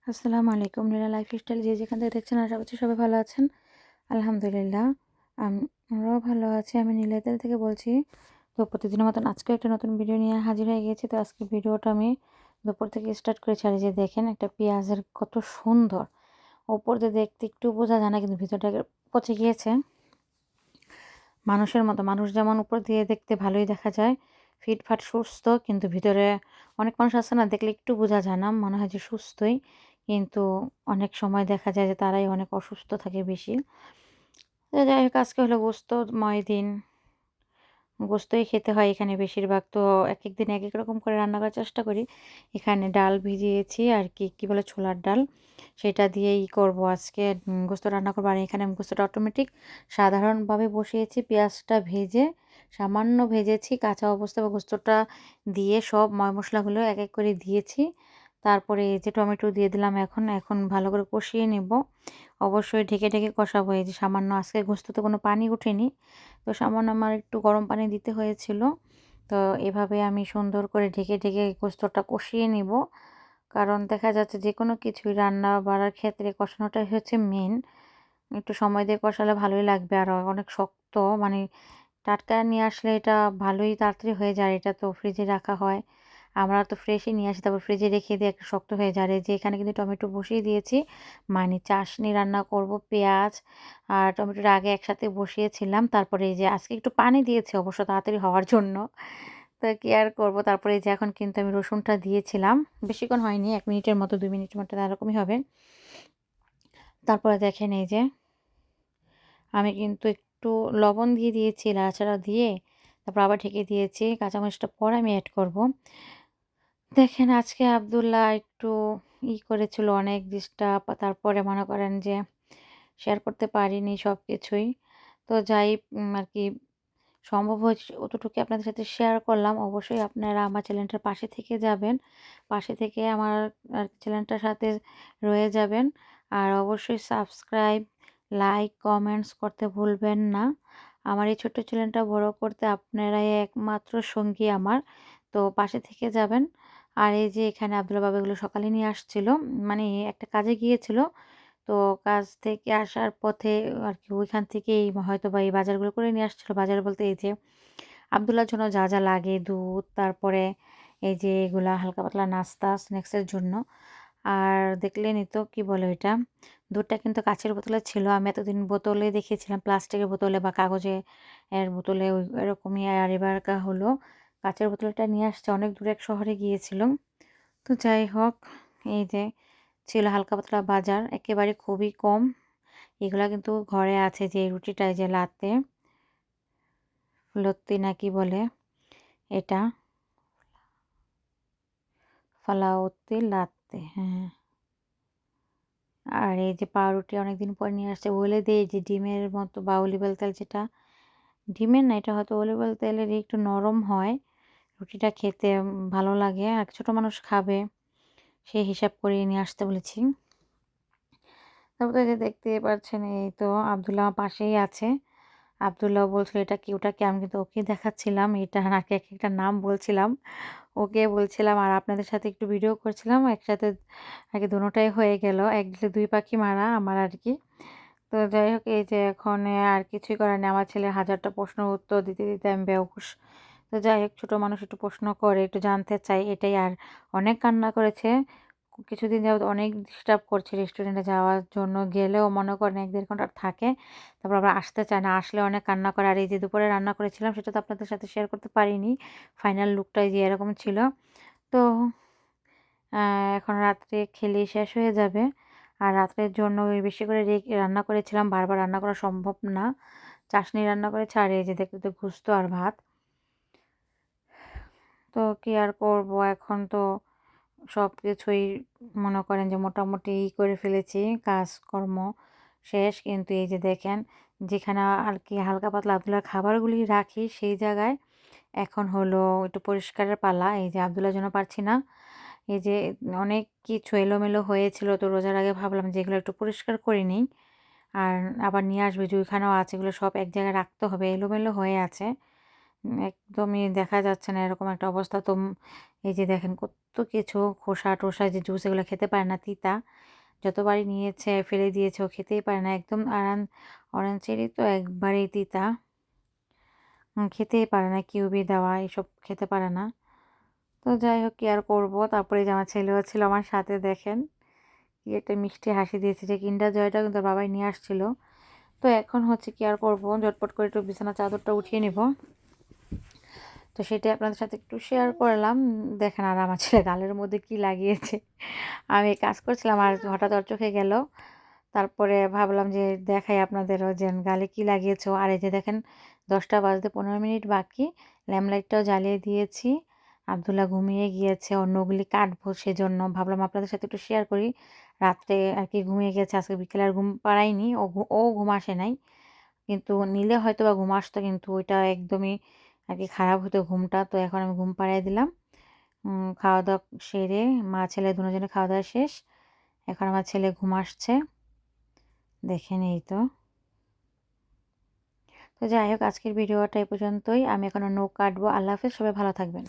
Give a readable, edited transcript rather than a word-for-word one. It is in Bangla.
আসসালামু আলাইকুম। নীলা লাইফস্টাইল যে যেখান থেকে দেখছেন আশা করছি সবাই ভালো আছেন। আলহামদুলিল্লাহ আমরাও ভালো আছি। আমি নীলাইতাল থেকে বলছি। তো প্রতিদিনের মতন আজকেও একটা নতুন ভিডিও নিয়ে হাজির হয়ে গিয়েছি। তো আজকে ভিডিওটা আমি দুপুর থেকে স্টার্ট করেছি। আর এই যে দেখেন একটা পেঁয়াজের কত সুন্দর। উপর দিয়ে দেখতে একটু বোঝা যায় না কিন্তু ভিতরটা পচে গিয়েছে। মানুষের মতো, মানুষ যেমন উপর দিয়ে দেখতে ভালোই দেখা যায়, ফিটফাট সুস্থ, কিন্তু ভিতরে অনেক মানুষ আছে না, দেখলে একটু বোঝা যায় না, মনে হয় যে সুস্থই, কিন্তু অনেক সময় দেখা যায় যে তারাই অনেক অসুস্থ থাকে বেশি। তো যাই হোক, আজকে হলো গোস্তময় দিন, গোস্তই খেতে হয় এখানে বেশিরভাগ। তো একেক দিন একেক রকম করে রান্না করার চেষ্টা করি। এখানে ডাল ভিজিয়েছি আর কি বলে ছোলার ডাল, সেটা দিয়েই করব আজকে। গোস্ত রান্না করবো। আর এখানে আমি গোস্তটা অটোমেটিক সাধারণভাবে বসিয়েছি, পেঁয়াজটা ভেজে সামান্য ভেজেছি কাঁচা অবস্থায়, গোস্তটা দিয়ে সব ময় মশলাগুলো এক এক করে দিয়েছি। তারপরে এই যে টমেটো দিয়ে দিলাম। এখন ভালো করে কষিয়ে নেব। অবশ্যই ঢেকে ঢেকে কষাবো। এই যে সামান্য, আজকে গোস্ততে কোনো পানি ওঠেনি, তো সামান্য আমার একটু গরম পানি দিতে হয়েছিল। তো এভাবে আমি সুন্দর করে ঢেকে ঢেকে গোস্তটা কষিয়ে নিব। কারণ দেখা যাচ্ছে যে কোনো কিছুই রান্না বাড়ার ক্ষেত্রে কষানোটাই হচ্ছে মেন। একটু সময় দিয়ে কষালে ভালোই লাগবে। আর অনেক শক্ত, মানে টাটকা নিয়ে আসলে এটা ভালোই তাড়াতাড়ি হয়ে যায়। এটা তো ফ্রিজে রাখা হয়, আমরা তো ফ্রেশই নিয়ে আসি, তারপর ফ্রিজে রেখে দিয়ে একটু শক্ত হয়ে যায়। আর এই যে এখানে কিন্তু টমেটো বসিয়ে দিয়েছি, মানে চাশনি রান্না করব। পেঁয়াজ আর টমেটোটা আগে একসাথে বসিয়েছিলাম, তারপরে এই যে আজকে একটু পানি দিয়েছি অবশ্য তাড়াতাড়ি হওয়ার জন্য। তো কি আর করব, তারপরে এই যে এখন কিন্তু আমি রসুনটা দিয়েছিলাম, বেশিক্ষণ হয়নি, 1 মিনিটের মতো, 2 মিনিটের মতো এরকমই হবে। তারপরে দেখেন এই যে আমি কিন্তু একটু লবণ দিয়ে দিয়েছি, নাড়াচাড়া দিয়ে তারপর আবার ঢেকে দিয়েছি। কাঁচামরিচটা পরে আমি অ্যাড করব। দেখেন আজকে আব্দুল্লাহ একটু করেছিল, অনেক ডিস্টার্ব। তারপরে মনে করেন যে শেয়ার করতে পারিনি সবকিছুই। তো যাই আর কি সম্ভব হয়েছে অতটুকু আপনাদের সাথে শেয়ার করলাম। অবশ্যই আপনারা আমার চ্যানেলটার পাশে থেকে যাবেন। পাশে থেকে আমার চ্যানেলটার সাথে রয়ে যাবেন। আর অবশ্যই সাবস্ক্রাইব, লাইক, কমেন্টস করতে ভুলবেন না। আমার এই ছোট্ট চ্যানেলটা বড় করতে আপনারাই একমাত্র সঙ্গী আমার। তো পাশে থেকে যাবেন। আর এই যে এখানে আব্দুল্লাহ বাবা এগুলো সকালে নিয়ে আসছিল। মানে একটা কাজে গিয়েছিল। তো কাজ থেকে আসার পথে আর কি ওইখান থেকেই হয়তোবা এই বাজারগুলো করে নিয়ে আসছিল। বাজার বলতে এই যে আব্দুল্লাহর জন্য যা, যা লাগে, দুধ, তারপরে এই যে এগুলা হালকা পাতলা নাস্তা, স্ন্যাক্সের জন্য। আর দেখলেনই তো কি বলে ওইটা, দুধটা কিন্তু কাঁচের বোতলে ছিল। আমি এতদিন বোতলে দেখেছিলাম, প্লাস্টিকের বোতলে বা কাগজে এর বোতলে, ওই এরকমই। আর এবারকার হলো কাঁচের বোতলটা নিয়ে আসছে, অনেক দূরে এক শহরে গিয়েছিল। তো যাই হোক, এই যে ছিল হালকা পাতলা বাজার, একেবারে খুবই কম। এগুলা কিন্তু ঘরে আছে, যে রুটিটা, এই যে লাতে লত্তি না কি বলে এটা, ফালাউত্তি লাত্তে, হ্যাঁ। আর এই যে পাউরুটি অনেকদিন পর নিয়ে আসছে, বলে দেই যে ডিমের মতো বা অলিভ অয়েল তেল, যেটা ডিমের না, এটা হয়তো অলিভ অয়েল তেলের একটু নরম হয়, রুটিটা খেতে ভালো লাগে। আর ছোট মানুষ খাবে, সেই হিসাব করে নিয়ে আসতে বলেছি। তারপর তো এই যে দেখতে পাচ্ছেন, এই তো আব্দুল্লাহ আমার পাশেই আছে। আব্দুল্লাহ বলছিল এটা কি ওটা কি, আমি কিন্তু ওকে দেখাচ্ছিলাম এটা নাকি, এক একটা নাম বলছিলাম, ওকে বলছিলাম আর আপনাদের সাথে একটু ভিডিও করছিলাম একসাথে। আর কি দোনোটাই হয়ে গেল, এক ঢিলে 2 পাখি মারা আমার আর কি। তো যাই হোক, এই যে এখন আর কিছুই করার নেই, আমার ছেলে হাজারটা প্রশ্নের উত্তর দিতে দিতে আমি বেহুশ। তো যাই হোক, ছোটো মানুষ একটু প্রশ্ন করে, একটু জানতে চাই, এটাই। আর অনেক কান্না করেছে কিছুদিন যাবত, অনেক ডিস্টার্ব করছে রেস্টুরেন্টে যাওয়ার জন্য। গেলেও মনে করেন 1-1.5 ঘন্টা থাকে, তারপর আবার আসতে চায় না, আসলে অনেক কান্না করে। আর এই যে দুপুরে রান্না করেছিলাম, সেটা তো আপনাদের সাথে শেয়ার করতে পারিনি, ফাইনাল লুকটাই যে এরকম ছিল। তো এখন রাত্রে খেলেই শেষ হয়ে যাবে। আর রাত্রের জন্য ওই বেশি করে রান্না করেছিলাম, বারবার রান্না করা সম্ভব না। চাশনি রান্না করেছি, আর এই যে দেখতে তো ঘুস্ত আর ভাত। তো কি আর করব, এখন তো সব কিছুই মনে করেন যে মোটামুটি করে ফেলেছি, কাজকর্ম শেষ। কিন্তু এই যে দেখেন, যেখানে আর কি হালকা পাতলা আব্দুল্লাহর খাবারগুলি রাখি, সেই জায়গায় এখন হলো একটু পরিষ্কারের পালা। এই যে আব্দুল্লাহর জন্য পারছি না, এই যে অনেক কিছু এলোমেলো হয়েছিল, তো রোজার আগে ভাবলাম যে এগুলো একটু পরিষ্কার করে নিই। আর আবার নিয়ে আসবে যে ওইখানেও আছে, এগুলো সব এক জায়গায় রাখতে হবে, এলোমেলো হয়ে আছে। একদমই দেখা যাচ্ছে না এরকম একটা অবস্থা। তো এই যে দেখেন কত কিছু খোসা-টোসা যে জুস এগুলো খেতে পারে না, তিতা। যতবারই নিয়েছে ফেলে দিয়েছে, ও খেতেই পারে না। একদম অরেঞ্জ চেরি তো একবারেই তিতা। খেতেই পারে না, কিউবি দেওয়া এসব খেতে পারে না। তো যাই হোক কি আর করব। তারপরে যে আমার ছেলেও ছিল আমার সাথে, দেখেন কি একটা মিষ্টি হাসি দিয়েছে, যে কিন্ডার জয়টা কিন্তু তার বাবাই নিয়ে আসছিল। তো এখন হচ্ছে কি আর করব, ঝটপট করে একটু বিছানার চাদরটা উঠিয়ে নিব। তো সেটাই আপনাদের সাথে একটু শেয়ার করলাম। দেখেন আর আমার ছেলে গালের মধ্যে কি লাগিয়েছে। আমি কাজ করছিলাম আর হঠাৎ ওর চোখে গেল। তারপরে ভাবলাম যে দেখাই আপনাদেরও যে গালে কি লাগিয়েছে ও। আর এই যে দেখেন 10টা বাজতে 15 মিনিট বাকি। ল্যাম্প লাইটটাও জ্বালিয়ে দিয়েছি। আব্দুল্লাহ ঘুমিয়ে গিয়েছে। ওর নখগুলি কাটবো, সেজন্য ভাবলাম আপনাদের সাথে একটু শেয়ার করি। রাত্রে আর কি ঘুমিয়ে গেছে, আজকে বিকেলে আর ঘুম পাড়ায়নি। ও ঘুম আসে নাই। কিন্তু নিলে হয়তোবা ঘুম আসতো, কিন্তু ওইটা একদমই আর কি খারাপ হতো ঘুমটা। তো এখন আমি ঘুম পাড়িয়ে দিলাম। খাওয়া-দাওয়া সেরে মা ছেলে দুজনের খাওয়া-দাওয়া শেষ। এখন আমার ছেলে ঘুম আসছে। দেখেন এই তো। তো যাই হোক আজকের ভিডিওটা এই পর্যন্তই। আমি এখন নখ কাটবো। আল্লাহ হাফেজ। সবাই ভালো থাকবেন।